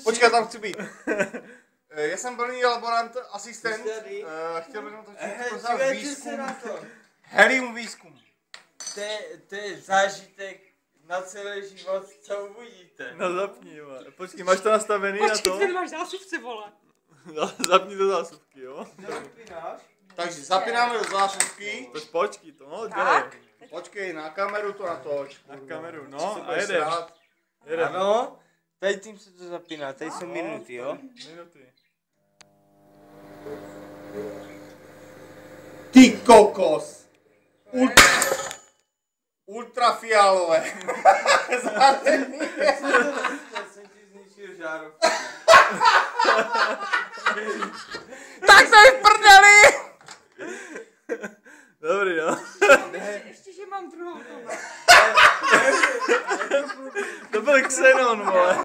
Počkej, tam chci být. Já jsem plný laborant, asistent. Chtěl bych natočit výzkum. Helium výzkum. To je zážitek na celý život, co uvidíte. No zapni, jo. Počkej, máš to nastavený na to? Počkej, ty máš zásuvce, vole. Zapni do zásuvky, jo. Takže zapínáme do zásuvky. To počkej to, no, Tak. Počkej, na kameru to natoč. Na kameru, no a jedem. Ano, tady tím se to zapíná, tady jsou minuty, jo? Minuty. Ty kokos. Ultrafialové.